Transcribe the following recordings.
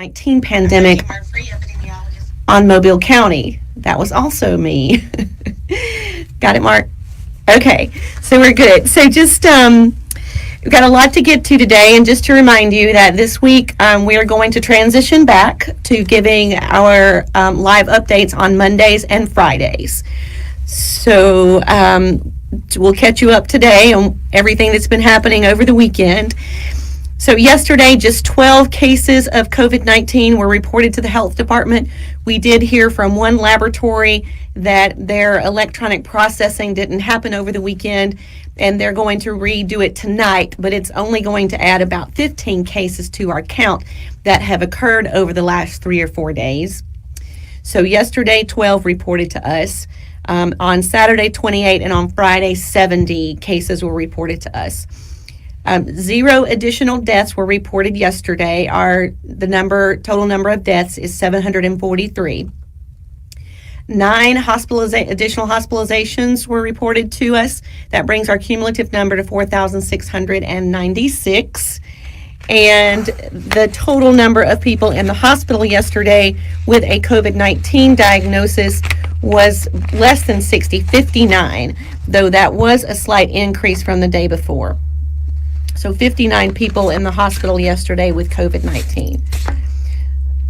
COVID-19 pandemic on Mobile County. That was also me. Got it, Mark? Okay, so we're good. So just we've got a lot to get to today, and just to remind you that this week we are going to transition back to giving our live updates on Mondays and Fridays. So we'll catch you up today on everything that's been happening over the weekend. So yesterday, just 12 cases of COVID-19 were reported to the health department. We did hear from one laboratory that their electronic processing didn't happen over the weekend, and they're going to redo it tonight, but it's only going to add about 15 cases to our count that have occurred over the last 3 or 4 days. So yesterday, 12 reported to us. On Saturday, 28, and on Friday, 70 cases were reported to us. 0 additional deaths were reported yesterday. Total number of deaths is 743. 9 additional hospitalizations were reported to us. That brings our cumulative number to 4,696. And the total number of people in the hospital yesterday with a COVID-19 diagnosis was less than 59, though that was a slight increase from the day before. So 59 people in the hospital yesterday with COVID-19.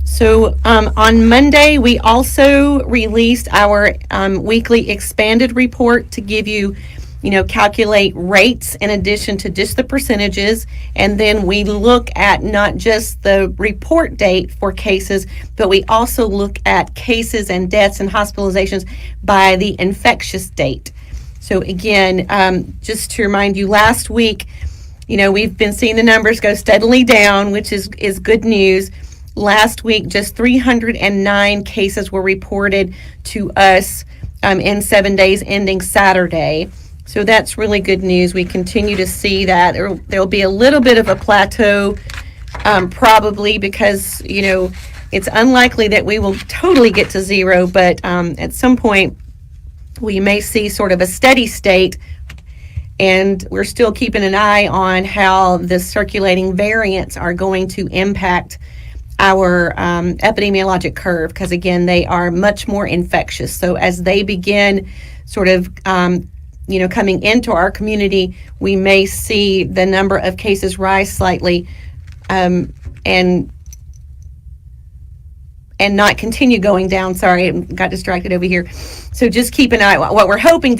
So on Monday, we also released our weekly expanded report to give you, calculate rates in addition to just the percentages. And then we look at not just the report date for cases, but we also look at cases and deaths and hospitalizations by the infectious date. So again, just to remind you, last week, we've been seeing the numbers go steadily down, which is good news. Last week, just 309 cases were reported to us in 7 days ending Saturday. So that's really good news. We continue to see that. There'll be a little bit of a plateau, probably because, it's unlikely that we will totally get to 0, but at some point we may see sort of a steady state. And we're still keeping an eye on how the circulating variants are going to impact our epidemiologic curve, because again, they are much more infectious. So as they begin sort of, coming into our community, we may see the number of cases rise slightly, and not continue going down. Sorry, I got distracted over here. So just keep an eye. What we're hoping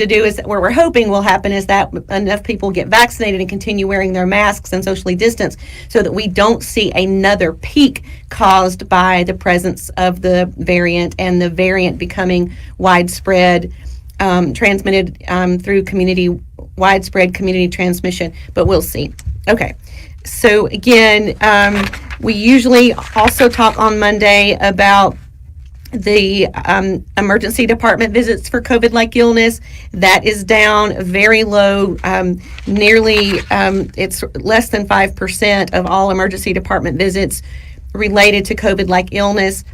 will happen is that enough people get vaccinated and continue wearing their masks and socially distance so that we don't see another peak caused by the presence of the variant and the variant becoming widespread, transmitted through widespread community transmission. But we'll see. Okay. So again, we usually also talk on Monday about the emergency department visits for COVID-like illness. That is down very low, it's less than 5% of all emergency department visits related to COVID-like illness.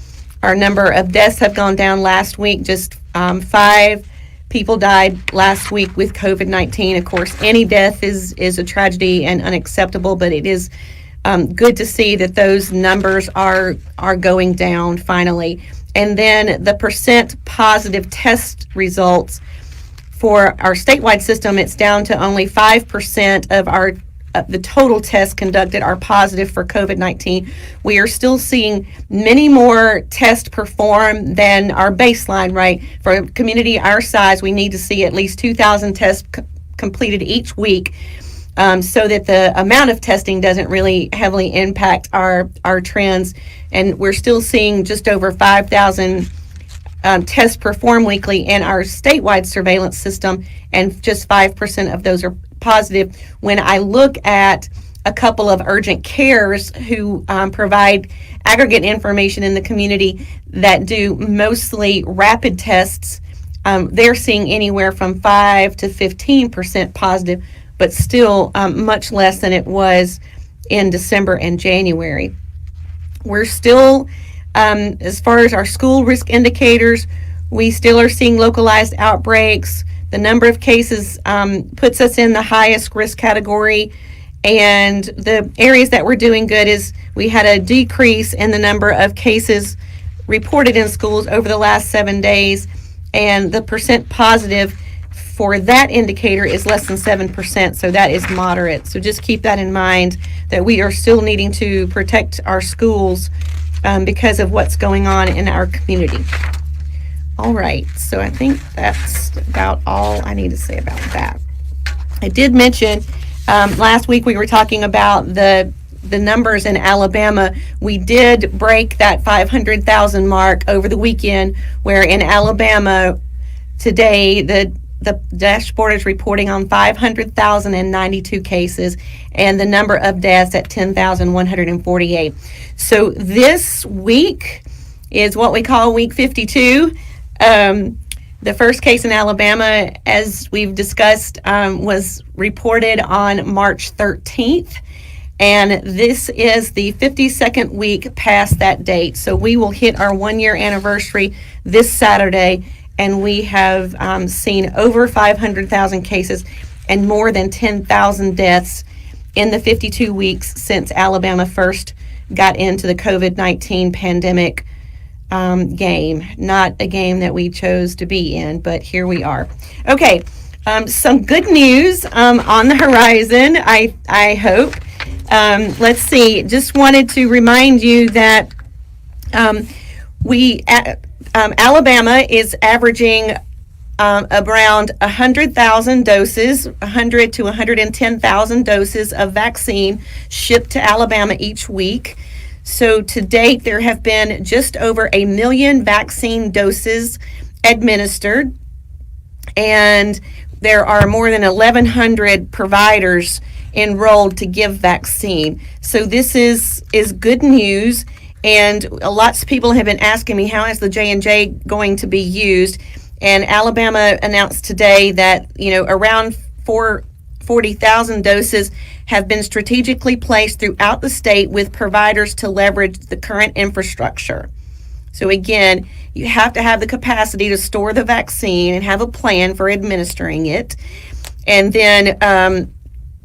Our number of deaths have gone down last week. Just 5 people died last week with COVID-19. Of course, any death is a tragedy and unacceptable, but it is good to see that those numbers are going down finally. And then the percent positive test results for our statewide system, it's down to only 5% of the total tests conducted are positive for COVID-19. We are still seeing many more tests performed than our baseline, right? For a community our size, we need to see at least 2,000 tests completed each week, so that the amount of testing doesn't really heavily impact our trends. And we're still seeing just over 5,000 tests performed weekly in our statewide surveillance system, and just 5% of those are positive. When I look at a couple of urgent cares who provide aggregate information in the community that do mostly rapid tests, they're seeing anywhere from 5 to 15% positive, but still much less than it was in December and January. We're still, as far as our school risk indicators, we still are seeing localized outbreaks. The number of cases puts us in the highest risk category And the areas that were doing good is we had a decrease in the number of cases reported in schools over the last 7 days, and the percent positive for that indicator is less than 7%, so that is moderate. So just keep that in mind, that we are still needing to protect our schools because of what's going on in our community. All right, so I think that's about all I need to say about that. I did mention last week we were talking about the numbers in Alabama. We did break that 500,000 mark over the weekend, where in Alabama today the dashboard is reporting on 500,092 cases and the number of deaths at 10,148. So this week is what we call week 52. The first case in Alabama, as we've discussed, was reported on March 13th. And this is the 52nd week past that date. So we will hit our 1-year anniversary this Saturday, and we have seen over 500,000 cases and more than 10,000 deaths in the 52 weeks since Alabama first got into the COVID-19 pandemic game. Not a game that we chose to be in, but here we are. Okay, some good news on the horizon, I hope. Let's see, just wanted to remind you that Alabama is averaging around 100,000 doses, 100 to 110,000 doses of vaccine shipped to Alabama each week. So to date, there have been just over 1 million vaccine doses administered, and there are more than 1,100 providers enrolled to give vaccine. So this is good news, and lots of people have been asking me, how is the J&J going to be used? And Alabama announced today that, around 40,000 doses have been strategically placed throughout the state with providers to leverage the current infrastructure. So again, you have to have the capacity to store the vaccine and have a plan for administering it. And then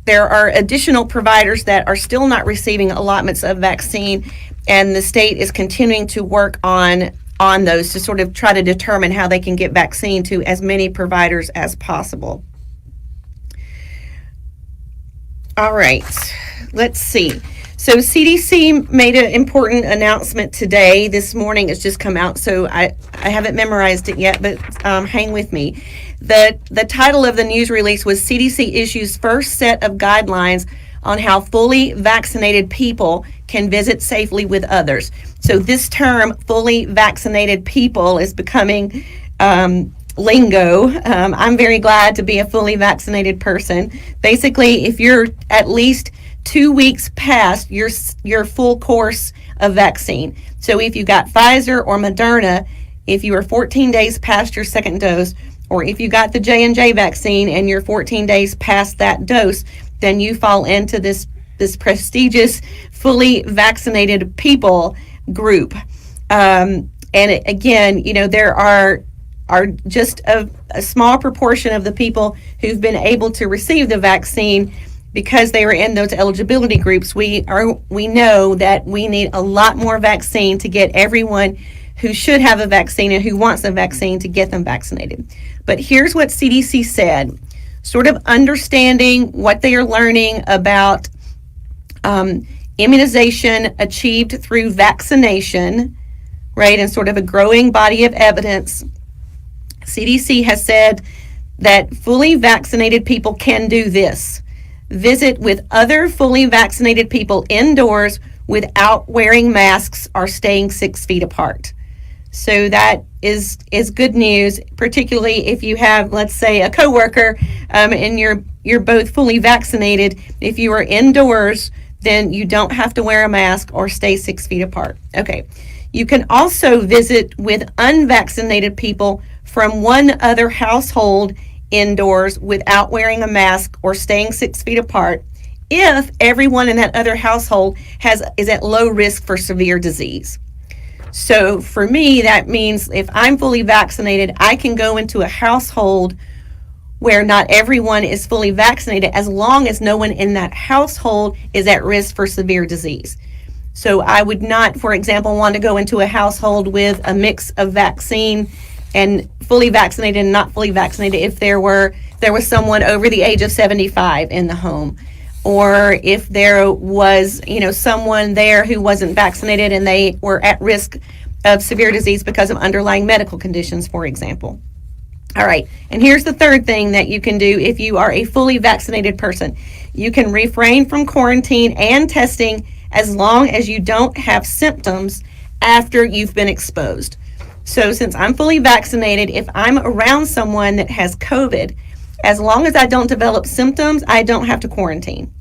there are additional providers that are still not receiving allotments of vaccine, and the state is continuing to work on those to sort of try to determine how they can get vaccine to as many providers as possible. All right, let's see. So CDC made an important announcement today. This morning it's just come out, so I haven't memorized it yet, but hang with me. The title of the news release was CDC issues first set of guidelines on how fully vaccinated people can visit safely with others. So this term, fully vaccinated people, is becoming lingo. I'm very glad to be a fully vaccinated person. Basically, if you're at least 2 weeks past your full course of vaccine. So if you got Pfizer or Moderna, if you are 14 days past your second dose, or if you got the J&J vaccine and you're 14 days past that dose, then you fall into this prestigious fully vaccinated people group. And again, there are just a small proportion of the people who've been able to receive the vaccine because they were in those eligibility groups. We know that we need a lot more vaccine to get everyone who should have a vaccine and who wants a vaccine to get them vaccinated. But here's what CDC said, sort of understanding what they are learning about immunization achieved through vaccination, right, and sort of a growing body of evidence. CDC has said that fully vaccinated people can do this: visit with other fully vaccinated people indoors without wearing masks or staying 6 feet apart. So that is good news, particularly if you have, let's say, a coworker and you're both fully vaccinated. If you are indoors, then you don't have to wear a mask or stay 6 feet apart. Okay. You can also visit with unvaccinated people from one other household indoors without wearing a mask or staying 6 feet apart if everyone in that other household is at low risk for severe disease. So for me, that means if I'm fully vaccinated, I can go into a household where not everyone is fully vaccinated as long as no one in that household is at risk for severe disease. So I would not, for example, want to go into a household with a mix of vaccine and fully vaccinated and not fully vaccinated if there was someone over the age of 75 in the home, or if there was, someone there who wasn't vaccinated and they were at risk of severe disease because of underlying medical conditions, for example. All right, and here's the third thing that you can do if you are a fully vaccinated person. You can refrain from quarantine and testing as long as you don't have symptoms after you've been exposed. So since I'm fully vaccinated, if I'm around someone that has COVID, as long as I don't develop symptoms, I don't have to quarantine,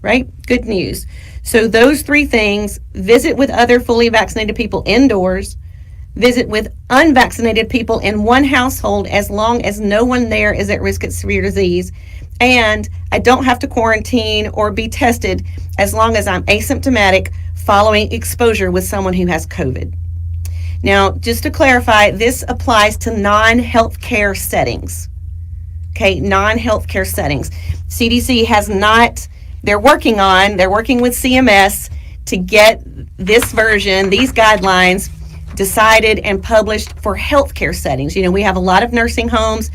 right? Good news. So those three things: visit with other fully vaccinated people indoors, visit with unvaccinated people in one household as long as no one there is at risk of severe disease, and I don't have to quarantine or be tested as long as I'm asymptomatic following exposure with someone who has COVID. Now, just to clarify, this applies to non-healthcare settings. Okay, non-healthcare settings. CDC has not, they're working with CMS to get this version, these guidelines, decided and published for healthcare settings. We have a lot of nursing homes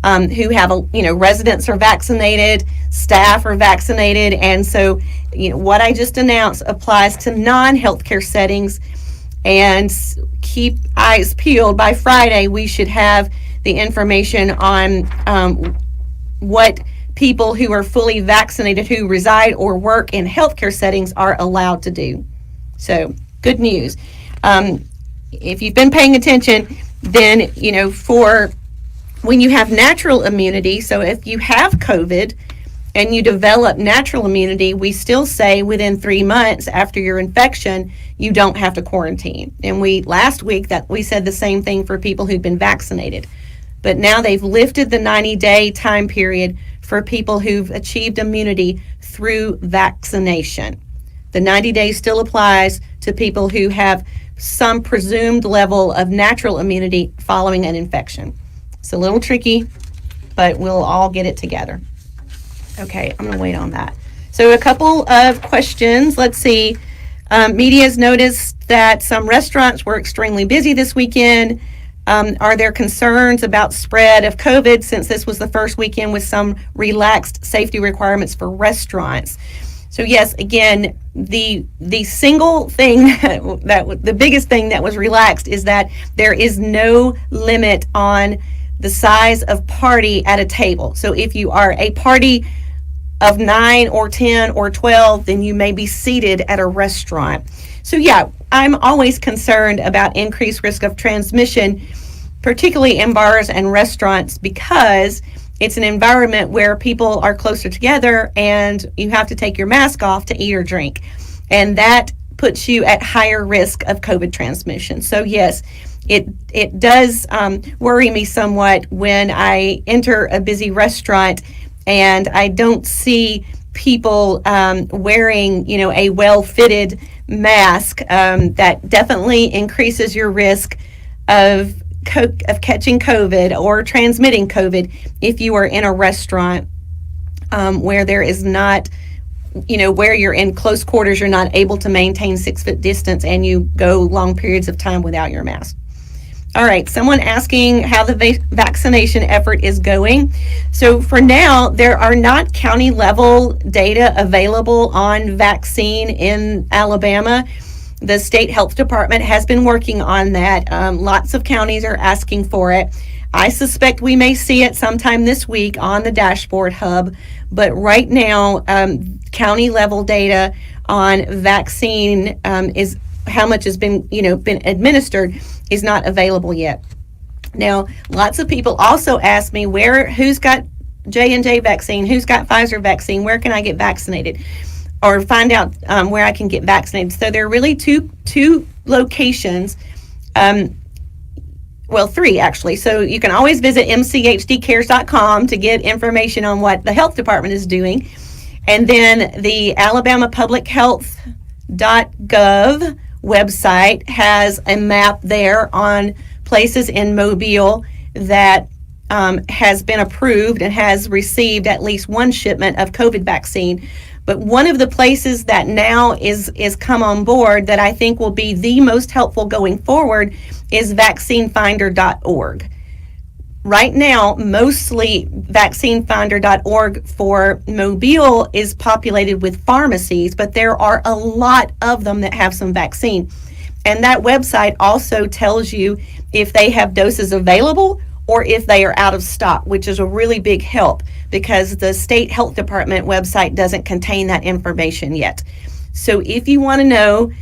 who have, residents are vaccinated, staff are vaccinated, and so, what I just announced applies to non-healthcare settings. And keep eyes peeled. By Friday, we should have the information on what people who are fully vaccinated who reside or work in healthcare settings are allowed to do. So, good news. If you've been paying attention, then, for when you have natural immunity, so if you have COVID and you develop natural immunity, we still say within 3 months after your infection, you don't have to quarantine. And last week that we said the same thing for people who've been vaccinated. But now they've lifted the 90-day time period for people who've achieved immunity through vaccination. The 90 days still applies to people who have some presumed level of natural immunity following an infection. It's a little tricky, but we'll all get it together. Okay, I'm going to wait on that. So a couple of questions. Let's see. Media has noticed that some restaurants were extremely busy this weekend. Are there concerns about spread of COVID since this was the first weekend with some relaxed safety requirements for restaurants? So yes, again, the single thing that the biggest thing that was relaxed is that there is no limit on the size of party at a table. So if you are a party of 9 or 10 or 12, then you may be seated at a restaurant. So yeah, I'm always concerned about increased risk of transmission, particularly in bars and restaurants, because it's an environment where people are closer together and you have to take your mask off to eat or drink. And that puts you at higher risk of COVID transmission. So yes, it does worry me somewhat when I enter a busy restaurant and I don't see people wearing, a well-fitted mask. That definitely increases your risk of catching COVID or transmitting COVID if you are in a restaurant where there is not, where you're in close quarters, you're not able to maintain 6 foot distance and you go long periods of time without your mask. All right, someone asking how the vaccination effort is going. So for now, there are not county level data available on vaccine in Alabama. The state health department has been working on that. Lots of counties are asking for it. I suspect we may see it sometime this week on the dashboard hub, but right now, county level data on vaccine is how much has been administered is not available yet. Now, lots of people also ask me who's got J&J vaccine, who's got Pfizer vaccine, where can I get vaccinated, or find out where I can get vaccinated. So there are really two locations, three actually. So you can always visit mchdcares.com to get information on what the health department is doing. And then the Alabama Public Health.gov website has a map there on places in Mobile that has been approved and has received at least one shipment of COVID vaccine. But one of the places that now is come on board that I think will be the most helpful going forward is vaccinefinder.org. Right now, mostly vaccinefinder.org for Mobile is populated with pharmacies, but there are a lot of them that have some vaccine. And that website also tells you if they have doses available or if they are out of stock, which is a really big help because the state health department website doesn't contain that information yet. So if you want to know,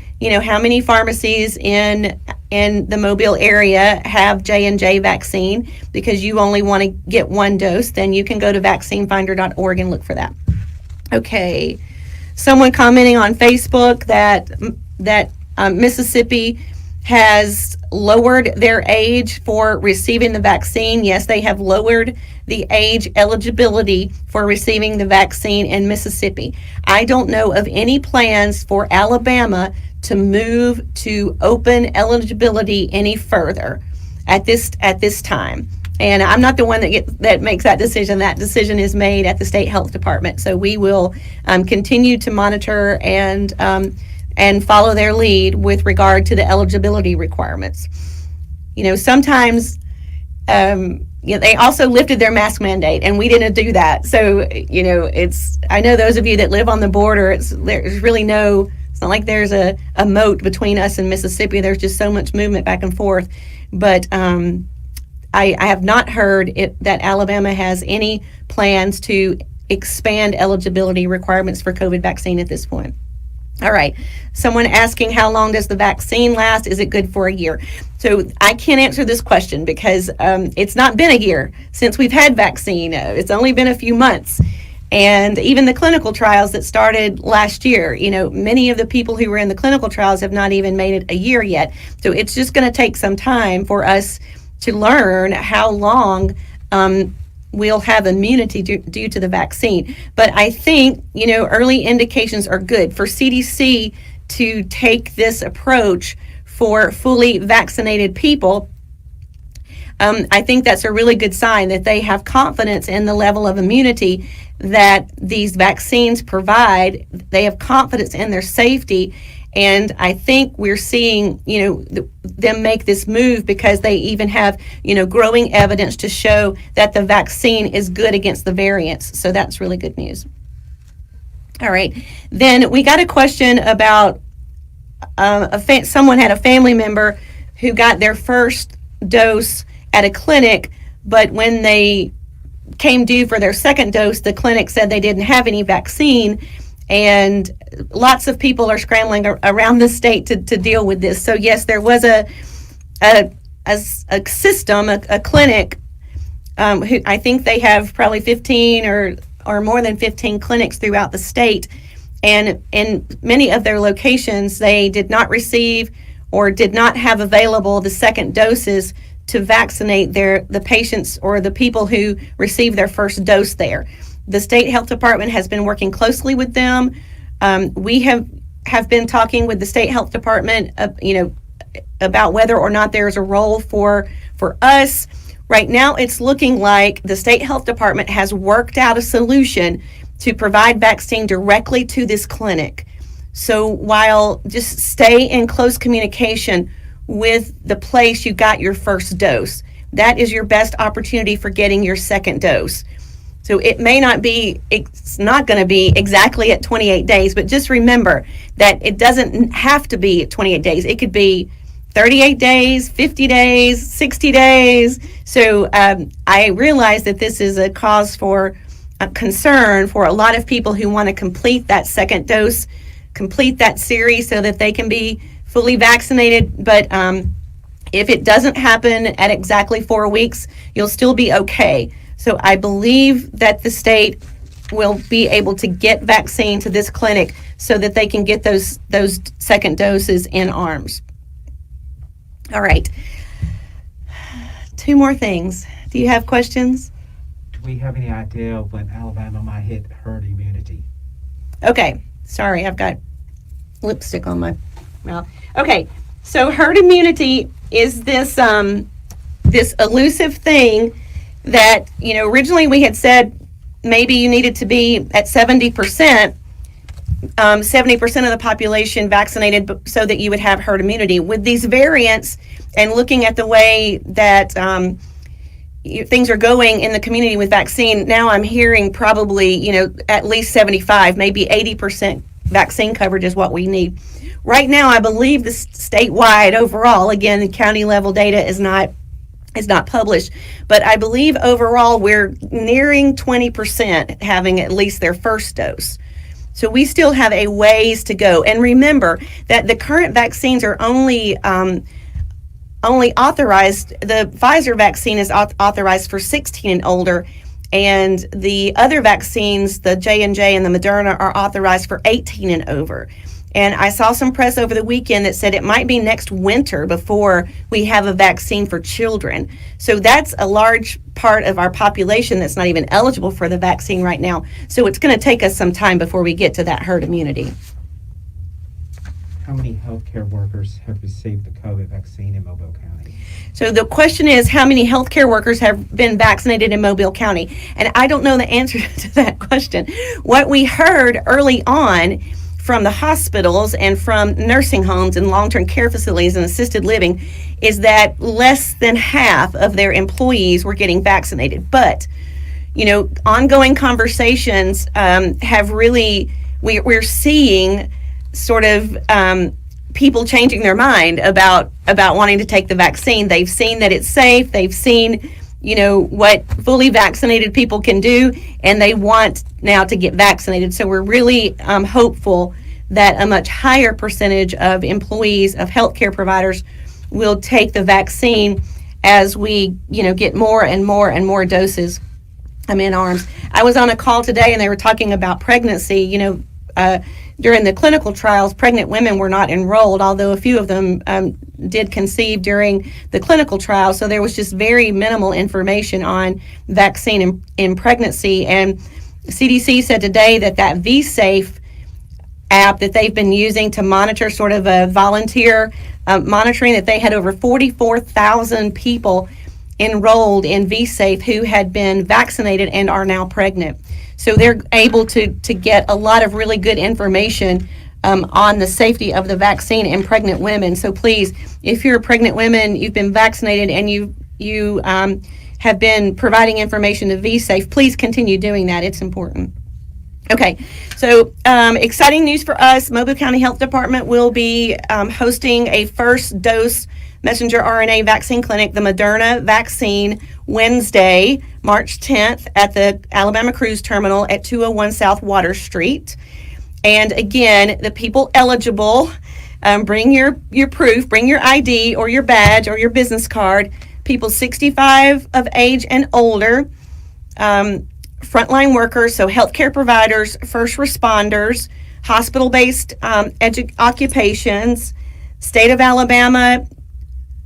how many pharmacies in the Mobile area have J&J vaccine because you only want to get one dose, then you can go to vaccinefinder.org and look for that. Okay. Someone commenting on Facebook that Mississippi has lowered their age for receiving the vaccine. Yes, they have lowered the age eligibility for receiving the vaccine in Mississippi. I don't know of any plans for Alabama to move to open eligibility any further at this time. And I'm not the one that makes that decision. That decision is made at the state health department. So we will continue to monitor and follow their lead with regard to the eligibility requirements. Sometimes they also lifted their mask mandate, and we didn't do that. So I know those of you that live on the border, there's really it's not like there's a moat between us and Mississippi. There's just so much movement back and forth. But I have not heard that Alabama has any plans to expand eligibility requirements for COVID vaccine at this point. All right. Someone asking, how long does the vaccine last? Is it good for a year? So I can't answer this question because it's not been a year since we've had vaccine. It's only been a few months. And even the clinical trials that started last year, many of the people who were in the clinical trials have not even made it a year yet. So it's just going to take some time for us to learn how long we'll have immunity due to the vaccine. But I think, early indications are good for CDC to take this approach for fully vaccinated people. I think that's a really good sign that they have confidence in the level of immunity that these vaccines provide. They have confidence in their safety. And I think we're seeing, them make this move because they even have, growing evidence to show that the vaccine is good against the variants. So that's really good news. All right. Then we got a question about someone had a family member who got their first dose at a clinic, but when they came due for their second dose, the clinic said they didn't have any vaccine. And lots of people are scrambling around the state to deal with this. So yes, there was a system, a clinic, who I think they have probably 15 or more than 15 clinics throughout the state. And in many of their locations, they did not receive or did not have available the second doses to vaccinate the patients or the people who received their first dose there. The state health department has been working closely with them. We have been talking with the state health department, about whether or not there's a role for us. Right now, it's looking like the state health department has worked out a solution to provide vaccine directly to this clinic. So while just stay in close communication with the place you got your first dose, that is your best opportunity for getting your second dose. So it's not going to be exactly at 28 days, but just remember that it doesn't have to be at 28 days. It could be 38 days, 50 days, 60 days. So I realize that this is a cause for concern for a lot of people who want to complete that second dose, complete that series so that they can be fully vaccinated. But if it doesn't happen at exactly 4 weeks, you'll still be okay. So I believe that the state will be able to get vaccine to this clinic so that they can get those second doses in arms. All right. 2 more things. Do you have questions? Do we have any idea when Alabama might hit herd immunity? Okay. Sorry, I've got lipstick on my mouth. Okay. So herd immunity is this elusive thing that, originally we had said maybe you needed to be at 70%, 70% of the population vaccinated so that you would have herd immunity. With these variants and looking at the way that things are going in the community with vaccine, now I'm hearing probably, at least 75, maybe 80% vaccine coverage is what we need. Right now, I believe the statewide overall, again, the county level data is not published, but I believe overall we're nearing 20% having at least their first dose. So we still have a ways to go. And remember that the current vaccines are only authorized, the Pfizer vaccine is authorized for 16 and older, and the other vaccines, the J&J and the Moderna, are authorized for 18 and over. And I saw some press over the weekend that said it might be next winter before we have a vaccine for children. So that's a large part of our population that's not even eligible for the vaccine right now. So it's going to take us some time before we get to that herd immunity. How many healthcare workers have received the COVID vaccine in Mobile County? So the question is, how many healthcare workers have been vaccinated in Mobile County? And I don't know the answer to that question. What we heard early on from the hospitals and from nursing homes and long-term care facilities and assisted living is that less than half of their employees were getting vaccinated. But, ongoing conversations have really, we're seeing sort of people changing their mind about wanting to take the vaccine. They've seen that it's safe. They've seen, what fully vaccinated people can do, and they want now to get vaccinated. So we're really hopeful that a much higher percentage of employees of healthcare providers will take the vaccine as we, get more and more and more doses in arms. I was on a call today and they were talking about pregnancy. During the clinical trials, pregnant women were not enrolled, although a few of them did conceive during the clinical trial. So there was just very minimal information on vaccine in pregnancy. And CDC said today that VSafe app that they've been using to monitor sort of a volunteer monitoring, that they had over 44,000 people enrolled in VSafe who had been vaccinated and are now pregnant. So they're able to get a lot of really good information on the safety of the vaccine in pregnant women. So please, if you're a pregnant woman, you've been vaccinated, and you have been providing information to VSafe, please continue doing that. It's important. Okay, so exciting news for us. Mobile County Health Department will be hosting a first dose messenger RNA vaccine clinic, the Moderna vaccine, Wednesday, March 10th at the Alabama Cruise Terminal at 201 South Water Street. And again, the people eligible, bring your proof, bring your ID or your badge or your business card. People 65 of age and older, frontline workers, so healthcare providers, first responders, hospital-based occupations, state of Alabama,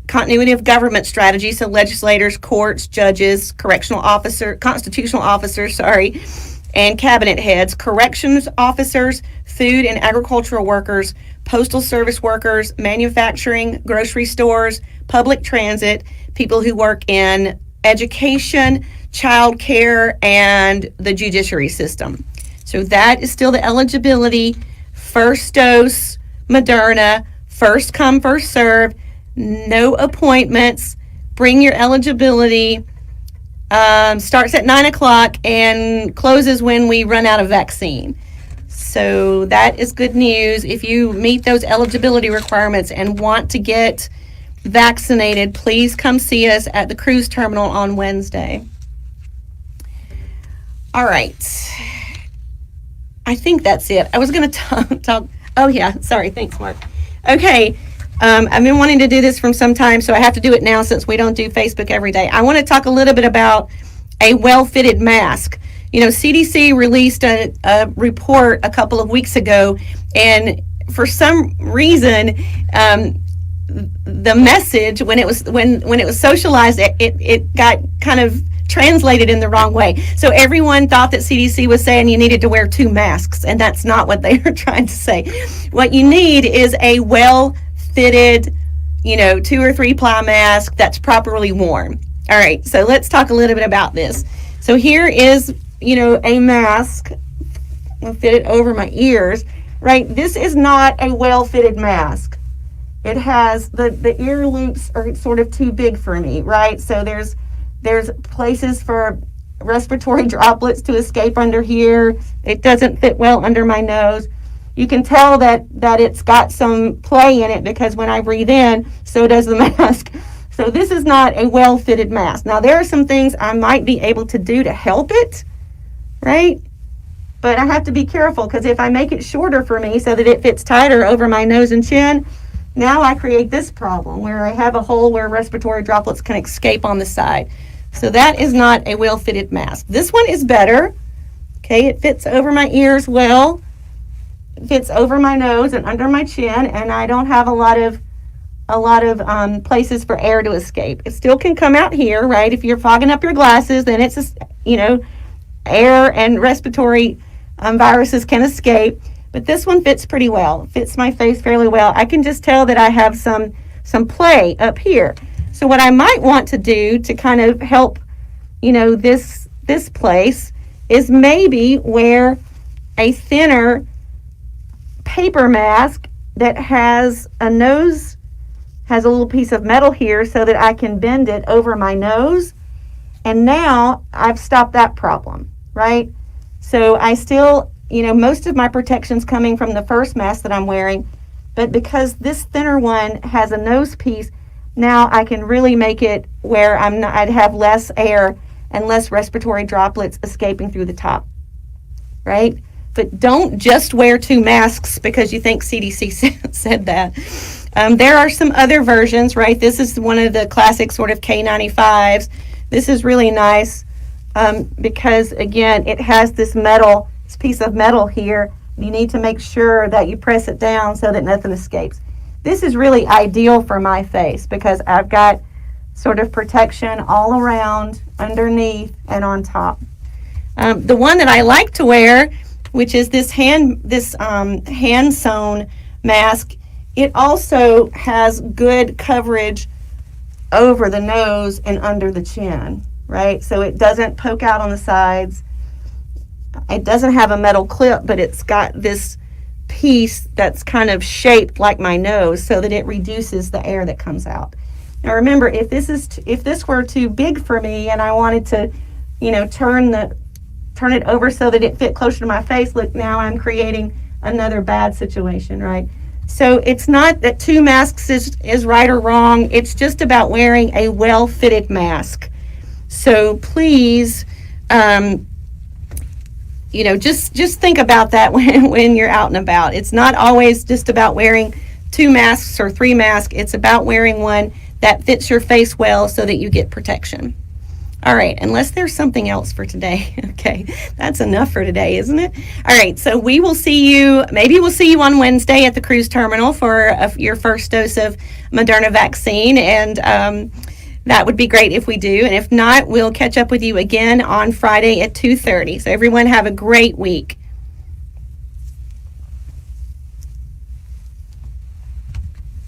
continuity of government strategy, so legislators, courts, judges, constitutional officers, and cabinet heads, corrections officers, food and agricultural workers, postal service workers, manufacturing, grocery stores, public transit, people who work in education, child care, and the judiciary system. So that is still the eligibility. First dose, Moderna, first come, first serve, no appointments, bring your eligibility, starts at 9 o'clock and closes when we run out of vaccine. So that is good news. If you meet those eligibility requirements and want to get vaccinated, please come see us at the cruise terminal on Wednesday. All right. I think that's it. I was going to talk. Oh, yeah. Sorry. Thanks, Mark. Okay. I've been wanting to do this from some time, so I have to do it now since we don't do Facebook every day. I want to talk a little bit about a well-fitted mask. CDC released a report a couple of weeks ago, and for some reason, the message when it was socialized, it got kind of translated in the wrong way. So everyone thought that CDC was saying you needed to wear 2 masks, and that's not what they are trying to say. What you need is a well-fitted, 2 or 3 ply mask that's properly worn. All right, so let's talk a little bit about this. So here is, a mask. I'll fit it over my ears, right? This is not a well-fitted mask. It has, the ear loops are sort of too big for me, right? So there's places for respiratory droplets to escape under here. It doesn't fit well under my nose. You can tell that it's got some play in it because when I breathe in, so does the mask. So this is not a well-fitted mask. Now, there are some things I might be able to do to help it, right? But I have to be careful because if I make it shorter for me so that it fits tighter over my nose and chin, now I create this problem where I have a hole where respiratory droplets can escape on the side. So that is not a well-fitted mask. This one is better. Okay, it fits over my ears well. It fits over my nose and under my chin, and I don't have a lot of places for air to escape. It still can come out here, right? If you're fogging up your glasses, then it's, air and respiratory viruses can escape. But this one fits pretty well. It fits my face fairly well. I can just tell that I have some play up here. So what I might want to do to kind of help, this place is maybe wear a thinner paper mask that has a little piece of metal here so that I can bend it over my nose. And now I've stopped that problem, right? So I still, most of my protection's coming from the first mask that I'm wearing, but because this thinner one has a nose piece, now I can really make it where I'd have less air and less respiratory droplets escaping through the top, right? But don't just wear 2 masks because you think CDC said that. There are some other versions, right? This is one of the classic sort of K95s. This is really nice because, again, it has this piece of metal here. You need to make sure that you press it down so that nothing escapes. This is really ideal for my face because I've got sort of protection all around, underneath, and on top. The one that I like to wear, which is this hand sewn mask, it also has good coverage over the nose and under the chin, right? So it doesn't poke out on the sides. It doesn't have a metal clip, but it's got this piece that's kind of shaped like my nose so that it reduces the air that comes out. Now remember, if this were too big for me and I wanted to, turn it over so that it fit closer to my face, look, now I'm creating another bad situation, right? So it's not that 2 masks is right or wrong. It's just about wearing a well-fitted mask. So please, just think about that when you're out and about. It's not always just about wearing 2 masks or 3 masks. It's about wearing one that fits your face well so that you get protection. All right, unless there's something else for today. Okay, that's enough for today, isn't it? All right, so maybe we'll see you on Wednesday at the cruise terminal for your first dose of Moderna vaccine, and that would be great if we do. And if not, we'll catch up with you again on Friday at 2:30. So everyone have a great week.